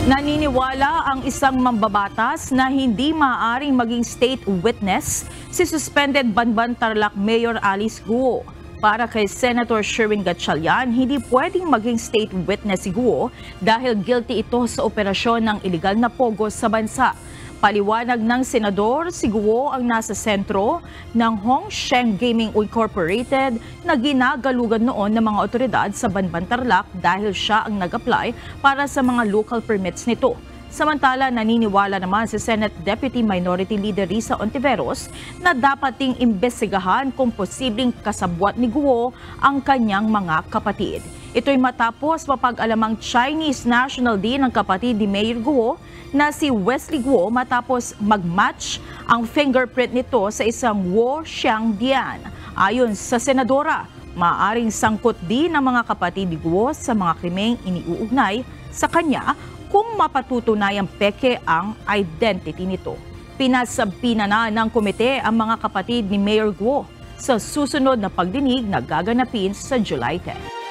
Naniniwala ang isang mambabatas na hindi maaaring maging state witness si suspended Banban Tarlac Mayor Alice Guo. Para kay Senator Sherwin Gatchalian, hindi pwedeng maging state witness si Guo dahil guilty ito sa operasyon ng iligal na pogo sa bansa. Paliwanag ng senador, si Guo ang nasa sentro ng Hong Sheng Gaming Incorporated na ginagalugan noon ng mga otoridad sa Banban Tarlac dahil siya ang nag-apply para sa mga local permits nito. Samantala, naniniwala naman si Senate Deputy Minority Leader Risa Ontiveros na dapat ding imbestigahan kung posibleng kasabwat ni Guo ang kanyang mga kapatid. Ito'y matapos mapag-alamang Chinese national din ng kapatid ni Mayor Guo na si Wesley Guo matapos mag-match ang fingerprint nito sa isang Wo Xiangdian. Ayon sa senadora, maaaring sangkot din ng mga kapatid ni Guo sa mga krimeng iniuugnay sa kanya kung mapatutunayang peke ang identity nito. Pinasabina na ng komite ang mga kapatid ni Mayor Guo sa susunod na pagdinig na gaganapin sa July 10.